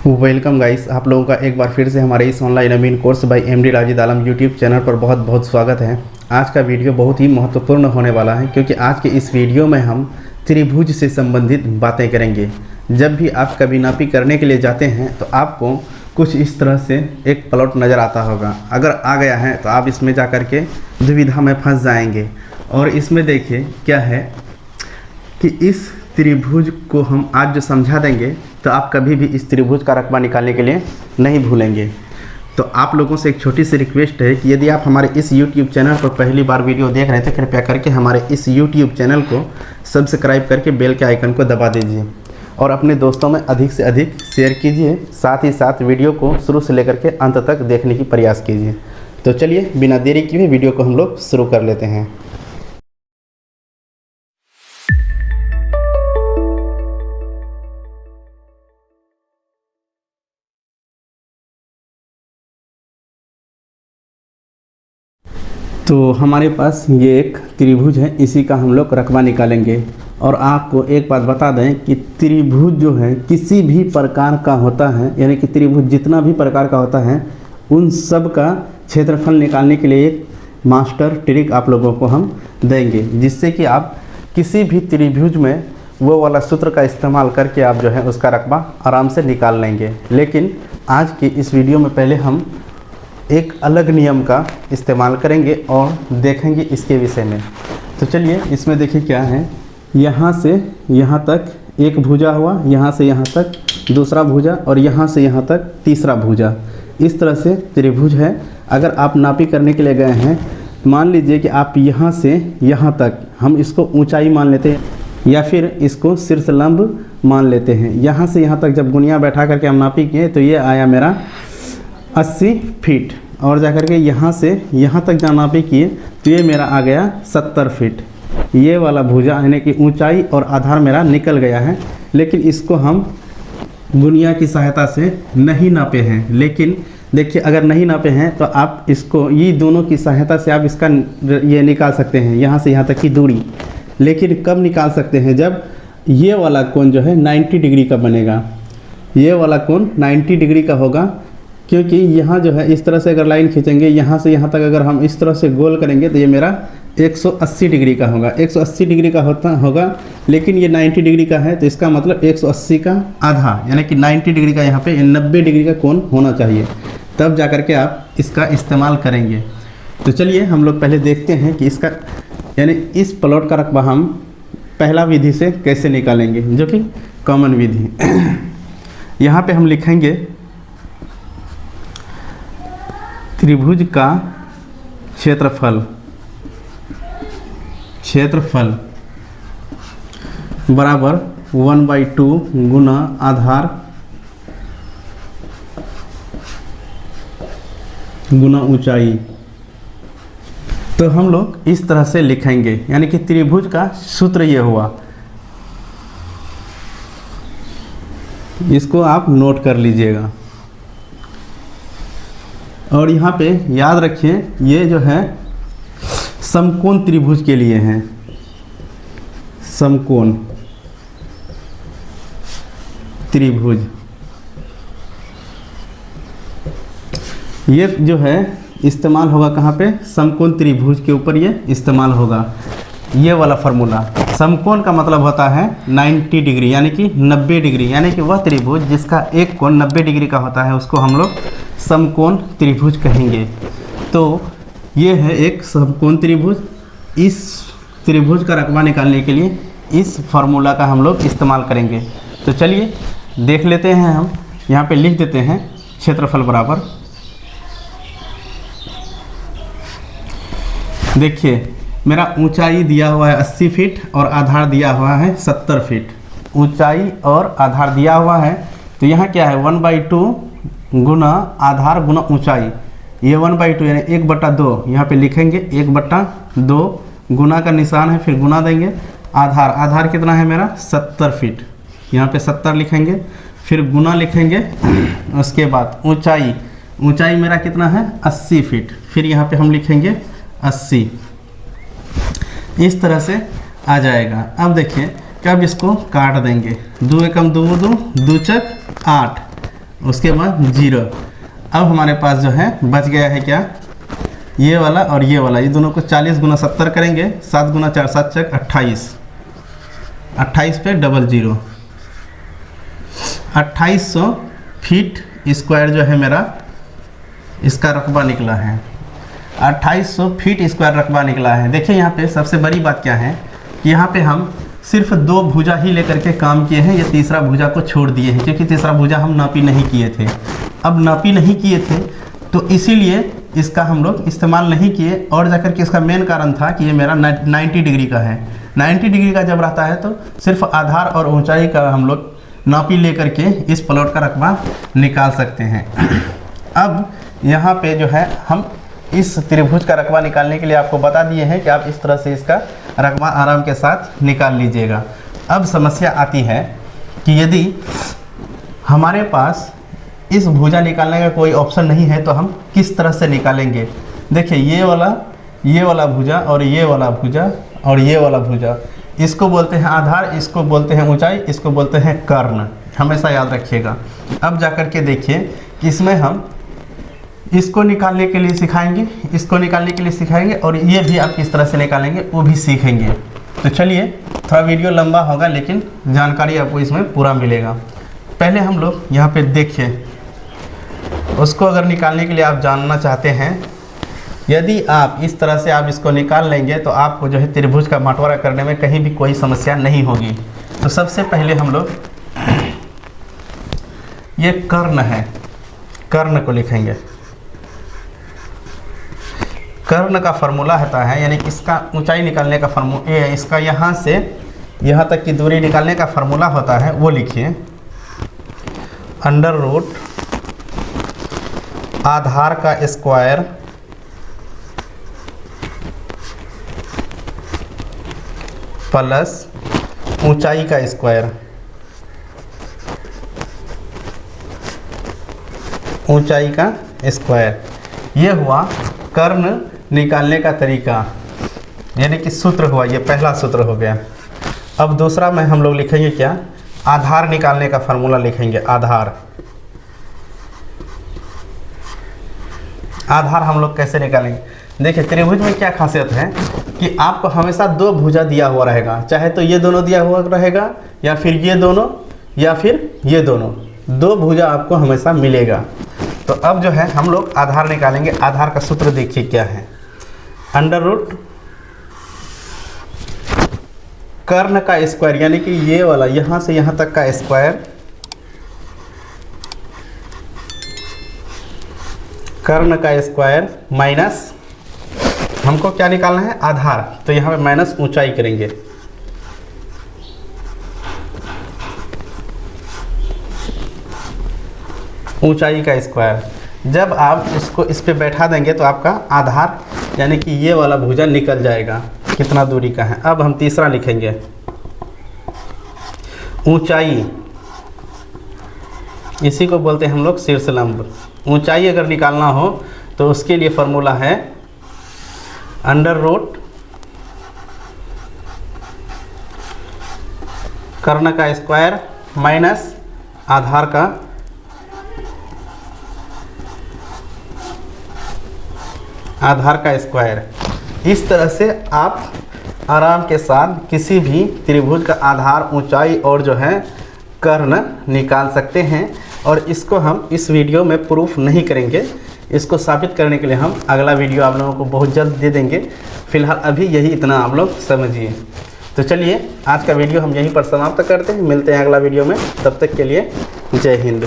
Welcome guys, आप लोगों का एक बार फिर से हमारे इस ऑनलाइन अमीन कोर्स बाय एमडी राजिद आलम यूट्यूब चैनल पर बहुत बहुत स्वागत है। आज का वीडियो बहुत ही महत्वपूर्ण होने वाला है क्योंकि आज के इस वीडियो में हम त्रिभुज से संबंधित बातें करेंगे। जब भी आप कभी नापी करने के लिए जाते हैं तो आपको कुछ इस तरह से एक प्लॉट नज़र आता होगा। अगर आ गया है तो आप इसमें जा कर के दुविधा में फंस जाएंगे। और इसमें देखिए क्या है कि इस त्रिभुज को हम आज जो समझा देंगे तो आप कभी भी इस त्रिभुज का रकबा निकालने के लिए नहीं भूलेंगे। तो आप लोगों से एक छोटी सी रिक्वेस्ट है कि यदि आप हमारे इस YouTube चैनल पर पहली बार वीडियो देख रहे हैं तो कृपया करके हमारे इस YouTube चैनल को सब्सक्राइब करके बेल के आइकन को दबा दीजिए और अपने दोस्तों में अधिक से अधिक शेयर कीजिए। साथ ही साथ वीडियो को शुरू से लेकर के अंत तक देखने की प्रयास कीजिए। तो चलिए बिना देरी किए वीडियो को हम लोग शुरू कर लेते हैं। तो हमारे पास ये एक त्रिभुज है, इसी का हम लोग रकबा निकालेंगे। और आपको एक बात बता दें कि त्रिभुज जो है किसी भी प्रकार का होता है, यानी कि त्रिभुज जितना भी प्रकार का होता है उन सब का क्षेत्रफल निकालने के लिए एक मास्टर ट्रिक आप लोगों को हम देंगे, जिससे कि आप किसी भी त्रिभुज में वो वाला सूत्र का इस्तेमाल करके आप जो है उसका रकबा आराम से निकाल लेंगे। लेकिन आज की इस वीडियो में पहले हम एक अलग नियम का इस्तेमाल करेंगे और देखेंगे इसके विषय में। तो चलिए इसमें देखिए क्या है, यहाँ से यहाँ तक एक भुजा हुआ, यहाँ से यहाँ तक दूसरा भुजा और यहाँ से यहाँ तक तीसरा भुजा। इस तरह से त्रिभुज है। अगर आप नापी करने के लिए गए हैं, मान लीजिए कि आप यहाँ से यहाँ तक, हम इसको ऊंचाई मान लेते हैं या फिर इसको शीर्षलंब मान लेते हैं। यहाँ से यहाँ तक जब गुनिया बैठा करके हम नापी किए तो ये आया मेरा 80 फीट और जाकर के यहाँ से यहाँ तक जहाँ नापी किए तो ये मेरा आ गया 70 फीट। ये वाला भुजा यानी कि ऊंचाई और आधार मेरा निकल गया है। लेकिन इसको हम गुनिया की सहायता से नहीं नापे हैं। लेकिन देखिए अगर नहीं नापे हैं तो आप इसको ये दोनों की सहायता से आप इसका ये निकाल सकते हैं, यहाँ से यहाँ तक की दूरी। लेकिन कब निकाल सकते हैं? जब ये वाला कोण जो है 90 डिग्री का बनेगा। ये वाला कोण 90 डिग्री का होगा, क्योंकि यहाँ जो है इस तरह से अगर लाइन खींचेंगे, यहाँ से यहाँ तक अगर हम इस तरह से गोल करेंगे तो ये मेरा 180 डिग्री का होगा। 180 डिग्री का होगा, लेकिन ये 90 डिग्री का है तो इसका मतलब 180 का आधा, यानी कि 90 डिग्री का यहाँ पे 90 डिग्री का कोण होना चाहिए, तब जा कर के आप इसका इस्तेमाल करेंगे। तो चलिए हम लोग पहले देखते हैं कि इसका यानी इस प्लॉट का रकबा हम पहला विधि से कैसे निकालेंगे, जो कि कॉमन विधि। यहाँ पे हम लिखेंगे त्रिभुज का क्षेत्रफल बराबर 1/2 गुना आधार गुना ऊंचाई। तो हम लोग इस तरह से लिखेंगे, यानी कि त्रिभुज का सूत्र ये हुआ। इसको आप नोट कर लीजिएगा। और यहाँ पे याद रखिए ये जो है समकोण त्रिभुज के लिए है। समकोण त्रिभुज ये जो है इस्तेमाल होगा कहाँ पे? समकोण त्रिभुज के ऊपर ये इस्तेमाल होगा। ये वाला फार्मूला, समकोण का मतलब होता है 90 डिग्री, यानी कि 90 डिग्री, यानी कि वह त्रिभुज जिसका एक कोण 90 डिग्री का होता है उसको हम लोग समकोण त्रिभुज कहेंगे। तो ये है एक समकोण त्रिभुज। इस त्रिभुज का रकबा निकालने के लिए इस फार्मूला का हम लोग इस्तेमाल करेंगे। तो चलिए देख लेते हैं। हम यहाँ पे लिख देते हैं क्षेत्रफल बराबर, देखिए मेरा ऊंचाई दिया हुआ है 80 फीट और आधार दिया हुआ है 70 फीट। ऊंचाई और आधार दिया हुआ है तो यहाँ क्या है 1/2 गुना आधार गुना ऊंचाई। ये 1/2 यानी 1/2 यहाँ पे लिखेंगे, 1/2 गुना का निशान है, फिर गुना देंगे। आधार कितना है मेरा 70 फीट, यहाँ पे 70 लिखेंगे, फिर गुना लिखेंगे। उसके बाद ऊंचाई मेरा कितना है 80 फीट, फिर यहाँ पे हम लिखेंगे 80। इस तरह से आ जाएगा। अब देखिए कब इसको काट देंगे, 2 एकम 2 2 2 चक 8, उसके बाद 0। अब हमारे पास जो है बच गया है क्या, ये वाला और ये वाला, ये दोनों को 40 गुना 70 करेंगे, 7 गुना 4 7 चक 28, 28 पे डबल 0, 2800 फीट स्क्वायर जो है मेरा इसका रकबा निकला है। 2800 फीट स्क्वायर रकबा निकला है। देखिए यहाँ पे सबसे बड़ी बात क्या है कि यहाँ पे हम सिर्फ 2 भुजा ही लेकर के काम किए हैं, ये तीसरा भुजा को छोड़ दिए हैं, क्योंकि तीसरा भुजा हम नापी नहीं किए थे। अब नापी नहीं किए थे तो इसीलिए इसका हम लोग इस्तेमाल नहीं किए, और जाकर के इसका मेन कारण था कि ये मेरा 90 डिग्री का है। 90 डिग्री का जब रहता है तो सिर्फ आधार और ऊंचाई का हम लोग नापी लेकर के इस प्लॉट का रकबा निकाल सकते हैं। अब यहाँ पे जो है हम इस त्रिभुज का रकबा निकालने के लिए आपको बता दिए हैं कि आप इस तरह से इसका रकबा आराम के साथ निकाल लीजिएगा। अब समस्या आती है कि यदि हमारे पास इस भुजा निकालने का कोई ऑप्शन नहीं है तो हम किस तरह से निकालेंगे। देखिए ये वाला भुजा और ये वाला भुजा और ये वाला भुजा, इसको बोलते हैं आधार, इसको बोलते हैं ऊंचाई, इसको बोलते हैं कर्ण, हमेशा याद रखिएगा। अब जाकर के देखिए कि इसमें हम इसको निकालने के लिए सिखाएंगे, इसको निकालने के लिए सिखाएंगे, और ये भी आप किस तरह से निकालेंगे वो भी सीखेंगे। तो चलिए, थोड़ा वीडियो लंबा होगा लेकिन जानकारी आपको इसमें पूरा मिलेगा। पहले हम लोग यहाँ पे देखिए, उसको अगर निकालने के लिए आप जानना चाहते हैं, यदि आप इस तरह से आप इसको निकाल लेंगे तो आपको जो है त्रिभुज का बंटवारा करने में कहीं भी कोई समस्या नहीं होगी। तो सबसे पहले हम लोग ये कर्ण है, कर्ण को लिखेंगे। कर्ण का फार्मूला होता है, यानी इसका ऊंचाई निकालने का फार्मूला, इसका यहाँ से यहाँ तक की दूरी निकालने का फार्मूला होता है, वो लिखिए। अंडर रूट आधार का स्क्वायर प्लस ऊंचाई का स्क्वायर, ऊंचाई का स्क्वायर। ये हुआ कर्ण निकालने का तरीका, यानी कि सूत्र हुआ, ये पहला सूत्र हो गया। अब दूसरा में हम लोग लिखेंगे क्या, आधार निकालने का फार्मूला लिखेंगे। आधार हम लोग कैसे निकालेंगे। देखिए त्रिभुज में क्या खासियत है कि आपको हमेशा 2 भुजा दिया हुआ रहेगा, चाहे तो ये दोनों दिया हुआ रहेगा या फिर ये दोनों या फिर ये दोनों, 2 भुजा आपको हमेशा मिलेगा। तो अब जो है हम लोग आधार निकालेंगे। आधार का सूत्र देखिए क्या है, अंडर रूट कर्ण का स्क्वायर, यानी कि ये वाला यहाँ से यहाँ तक का स्क्वायर, कर्ण का स्क्वायर माइनस, हमको क्या निकालना है, आधार, तो यहाँ पे माइनस ऊंचाई करेंगे। ऊंचाई का स्क्वायर। जब आप इसको इस पे बैठा देंगे तो आपका आधार यानी कि ये वाला भुजा निकल जाएगा, कितना दूरी का है। अब हम तीसरा लिखेंगे, ऊंचाई, इसी को बोलते हैं हम लोग शीर्ष लंब। ऊंचाई अगर निकालना हो तो उसके लिए फार्मूला है अंडर रूट कर्ण का स्क्वायर माइनस आधार का स्क्वायर। इस तरह से आप आराम के साथ किसी भी त्रिभुज का आधार, ऊंचाई और जो है कर्ण निकाल सकते हैं। और इसको हम इस वीडियो में प्रूफ नहीं करेंगे, इसको साबित करने के लिए हम अगला वीडियो आप लोगों को बहुत जल्द दे देंगे। फिलहाल अभी यही इतना आप लोग समझिए। तो चलिए आज का वीडियो हम यहीं पर समाप्त करते हैं, मिलते हैं अगला वीडियो में, तब तक के लिए जय हिंद।